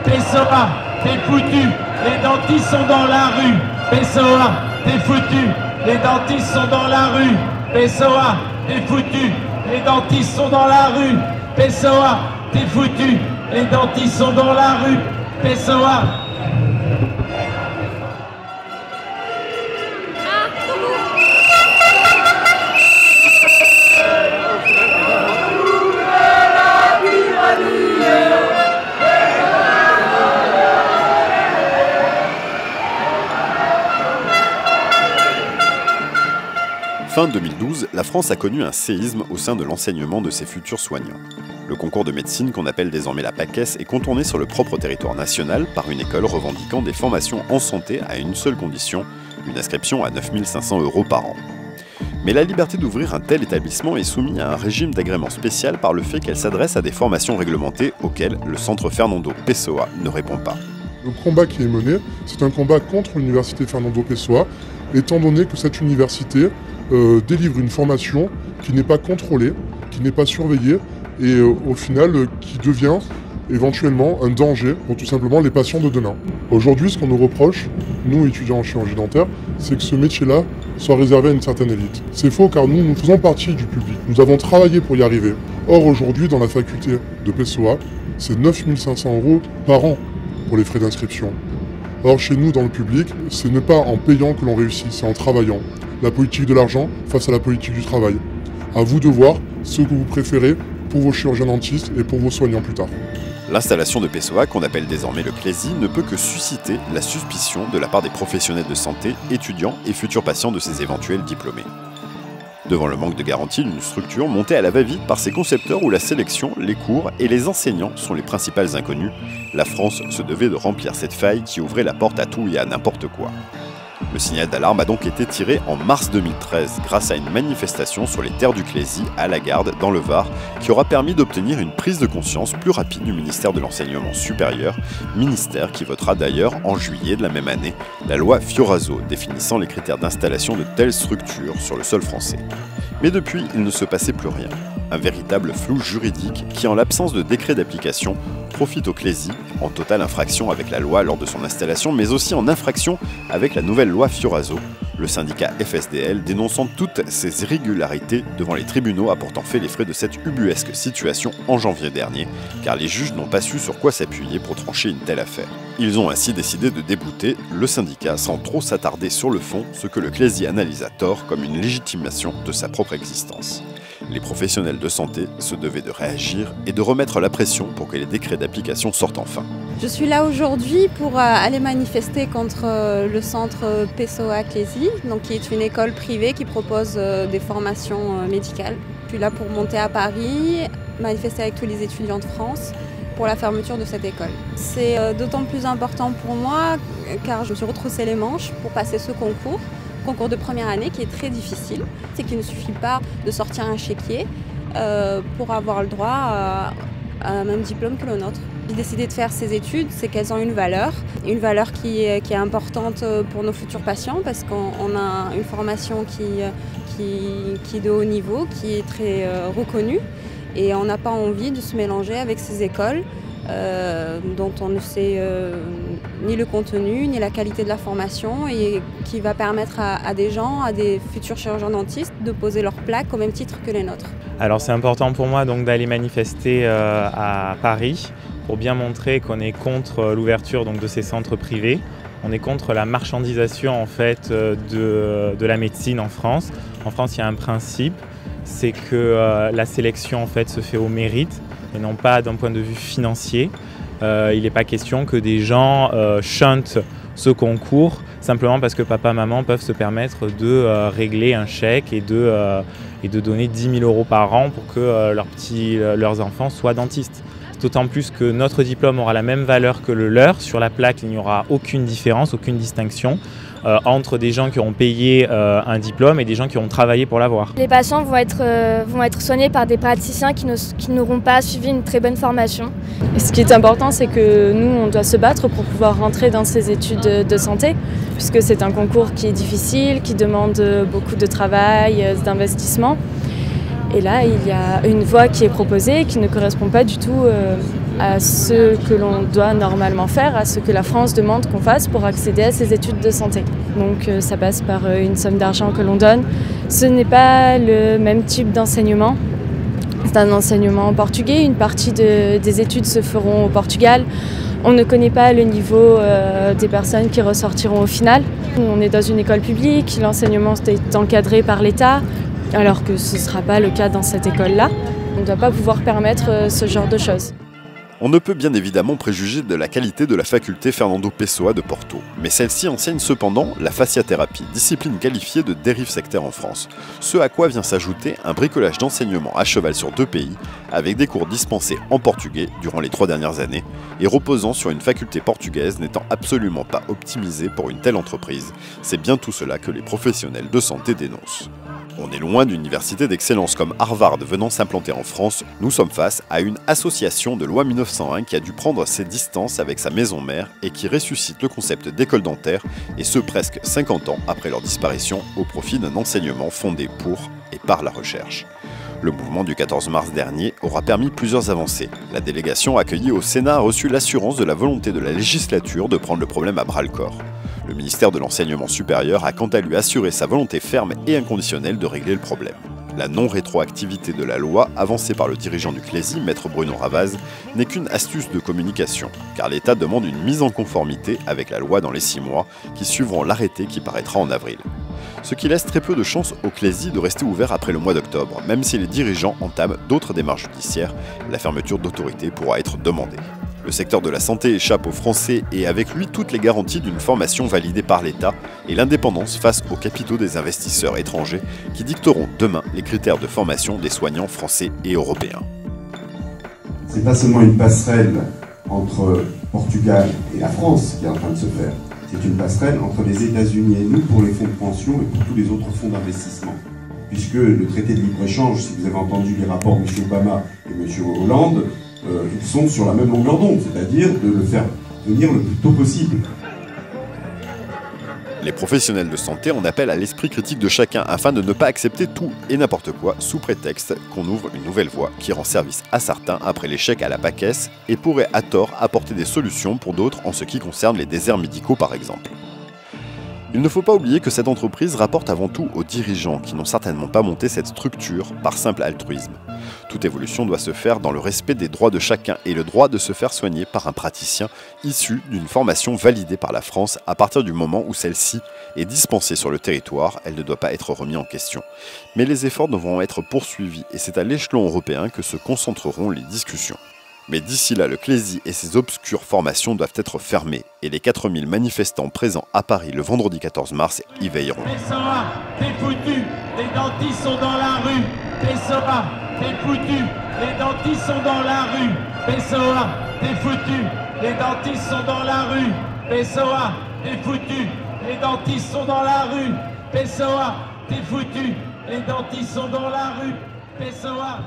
Pessoa, t'es foutu, les dentistes sont dans la rue. Pessoa, t'es foutu, les dentistes sont dans la rue. Pessoa, t'es foutu, les dentistes sont dans la rue. Pessoa, t'es foutu, les dentistes sont dans la rue. Pessoa. Fin 2012, la France a connu un séisme au sein de l'enseignement de ses futurs soignants. Le concours de médecine, qu'on appelle désormais la PACES, est contourné sur le propre territoire national par une école revendiquant des formations en santé à une seule condition, une inscription à 9 500 € par an. Mais la liberté d'ouvrir un tel établissement est soumise à un régime d'agrément spécial par le fait qu'elle s'adresse à des formations réglementées auxquelles le centre Fernando Pessoa ne répond pas. Le combat qui est mené, c'est un combat contre l'université Fernando Pessoa, étant donné que cette université délivre une formation qui n'est pas contrôlée, qui n'est pas surveillée et au final qui devient éventuellement un danger pour tout simplement les patients de demain. Aujourd'hui, ce qu'on nous reproche, nous étudiants en chirurgie dentaire, c'est que ce métier-là soit réservé à une certaine élite. C'est faux car nous faisons partie du public, nous avons travaillé pour y arriver. Or aujourd'hui, dans la faculté de Pessoa, c'est 9 500 € par an pour les frais d'inscription. Or chez nous, dans le public, ce n'est pas en payant que l'on réussit, c'est en travaillant. La politique de l'argent face à la politique du travail. À vous de voir ce que vous préférez pour vos chirurgiens dentistes et pour vos soignants plus tard. L'installation de Pessoa, qu'on appelle désormais le CLESI, ne peut que susciter la suspicion de la part des professionnels de santé, étudiants et futurs patients de ces éventuels diplômés. Devant le manque de garantie d'une structure montée à la va-vite par ses concepteurs où la sélection, les cours et les enseignants sont les principales inconnues, la France se devait de remplir cette faille qui ouvrait la porte à tout et à n'importe quoi. Le signal d'alarme a donc été tiré en mars 2013 grâce à une manifestation sur les terres du Clézy à la Garde dans le Var qui aura permis d'obtenir une prise de conscience plus rapide du ministère de l'Enseignement supérieur, ministère qui votera d'ailleurs en juillet de la même année la loi Fioraso définissant les critères d'installation de telles structures sur le sol français. Mais depuis, il ne se passait plus rien. Un véritable flou juridique qui, en l'absence de décret d'application, profite au Clézy, en totale infraction avec la loi lors de son installation, mais aussi en infraction avec la nouvelle loi Fioraso, le syndicat FSDL dénonçant toutes ces irrégularités devant les tribunaux apportant fait les frais de cette ubuesque situation en janvier dernier, car les juges n'ont pas su sur quoi s'appuyer pour trancher une telle affaire. Ils ont ainsi décidé de débouter le syndicat sans trop s'attarder sur le fond, ce que le Clézy analyse à tort comme une légitimation de sa propre existence. Les professionnels de santé se devaient de réagir et de remettre la pression pour que les décrets d'application sortent enfin. Je suis là aujourd'hui pour aller manifester contre le centre Pessoa Clézy, donc qui est une école privée qui propose des formations médicales. Je suis là pour monter à Paris, manifester avec tous les étudiants de France pour la fermeture de cette école. C'est d'autant plus important pour moi car je me suis retroussé les manches pour passer ce concours de première année qui est très difficile. C'est qu'il ne suffit pas de sortir un chéquier pour avoir le droit à un même diplôme que le nôtre. J'ai décidé de faire ces études, c'est qu'elles ont une valeur qui est importante pour nos futurs patients parce qu'on a une formation qui est de haut niveau, qui est très reconnue et on n'a pas envie de se mélanger avec ces écoles dont on ne sait ni le contenu, ni la qualité de la formation et qui va permettre à des gens, à des futurs chirurgiens dentistes de poser leur plaque au même titre que les nôtres. Alors c'est important pour moi donc d'aller manifester à Paris pour bien montrer qu'on est contre l'ouverture de ces centres privés. On est contre la marchandisation en fait de la médecine en France. En France, il y a un principe, c'est que la sélection en fait se fait au mérite et non pas d'un point de vue financier. Il n'est pas question que des gens shuntent ce concours simplement parce que papa, maman peuvent se permettre de régler un chèque et de donner 10 000 € par an pour que leurs enfants soient dentistes. D'autant plus que notre diplôme aura la même valeur que le leur. Sur la plaque, il n'y aura aucune différence, aucune distinction entre des gens qui ont payé un diplôme et des gens qui ont travaillé pour l'avoir. Les patients vont être soignés par des praticiens qui n'auront pas suivi une très bonne formation. Et ce qui est important, c'est que nous, on doit se battre pour pouvoir rentrer dans ces études de santé, puisque c'est un concours qui est difficile, qui demande beaucoup de travail, d'investissement. Et là, il y a une voie qui est proposée qui ne correspond pas du tout à ce que l'on doit normalement faire, à ce que la France demande qu'on fasse pour accéder à ces études de santé. Donc ça passe par une somme d'argent que l'on donne. Ce n'est pas le même type d'enseignement. C'est un enseignement en portugais. Une partie des études se feront au Portugal. On ne connaît pas le niveau des personnes qui ressortiront au final. On est dans une école publique, l'enseignement est encadré par l'État, alors que ce ne sera pas le cas dans cette école-là. On ne doit pas pouvoir permettre ce genre de choses. On ne peut bien évidemment préjuger de la qualité de la faculté Fernando Pessoa de Porto, mais celle-ci enseigne cependant la fasciathérapie, discipline qualifiée de dérive sectaire en France, ce à quoi vient s'ajouter un bricolage d'enseignement à cheval sur 2 pays, avec des cours dispensés en portugais durant les 3 dernières années, et reposant sur une faculté portugaise n'étant absolument pas optimisée pour une telle entreprise. C'est bien tout cela que les professionnels de santé dénoncent. On est loin d'universités d'excellence comme Harvard venant s'implanter en France, nous sommes face à une association de loi 1901 qui a dû prendre ses distances avec sa maison mère et qui ressuscite le concept d'école dentaire, et ce presque 50 ans après leur disparition au profit d'un enseignement fondé pour et par la recherche. Le mouvement du 14 mars dernier aura permis plusieurs avancées. La délégation accueillie au Sénat a reçu l'assurance de la volonté de la législature de prendre le problème à bras-le-corps. Le ministère de l'Enseignement supérieur a quant à lui assuré sa volonté ferme et inconditionnelle de régler le problème. La non-rétroactivité de la loi, avancée par le dirigeant du CLESI, maître Bruno Ravaz, n'est qu'une astuce de communication, car l'État demande une mise en conformité avec la loi dans les 6 mois, qui suivront l'arrêté qui paraîtra en avril. Ce qui laisse très peu de chance au CLESI de rester ouvert après le mois d'octobre, même si les dirigeants entament d'autres démarches judiciaires, la fermeture d'autorité pourra être demandée. Le secteur de la santé échappe aux Français et avec lui toutes les garanties d'une formation validée par l'État et l'indépendance face aux capitaux des investisseurs étrangers qui dicteront demain les critères de formation des soignants français et européens. C'est pas seulement une passerelle entre Portugal et la France qui est en train de se faire, c'est une passerelle entre les États-Unis et nous pour les fonds de pension et pour tous les autres fonds d'investissement. Puisque le traité de libre-échange, si vous avez entendu les rapports de M. Obama et M. Hollande, ils sont sur la même longueur d'onde, c'est-à-dire de le faire venir le plus tôt possible. Les professionnels de santé en appellent à l'esprit critique de chacun afin de ne pas accepter tout et n'importe quoi sous prétexte qu'on ouvre une nouvelle voie qui rend service à certains après l'échec à la PACES et pourrait à tort apporter des solutions pour d'autres en ce qui concerne les déserts médicaux par exemple. Il ne faut pas oublier que cette entreprise rapporte avant tout aux dirigeants qui n'ont certainement pas monté cette structure par simple altruisme. Toute évolution doit se faire dans le respect des droits de chacun et le droit de se faire soigner par un praticien issu d'une formation validée par la France à partir du moment où celle-ci est dispensée sur le territoire, elle ne doit pas être remise en question. Mais les efforts devront être poursuivis et c'est à l'échelon européen que se concentreront les discussions. Mais d'ici là, le CLESI et ses obscures formations doivent être fermés et les 4000 manifestants présents à Paris le vendredi 14 mars y veilleront. Pessoa, t'es foutu, les dentistes sont dans la rue. Pessoa, t'es foutu, les dentistes sont dans la rue. Pessoa, t'es foutu, les dentistes sont dans la rue. Pessoa, t'es foutu, les dentistes sont dans la rue. Pessoa, t'es foutu, les dentistes sont dans la rue. Pessoa.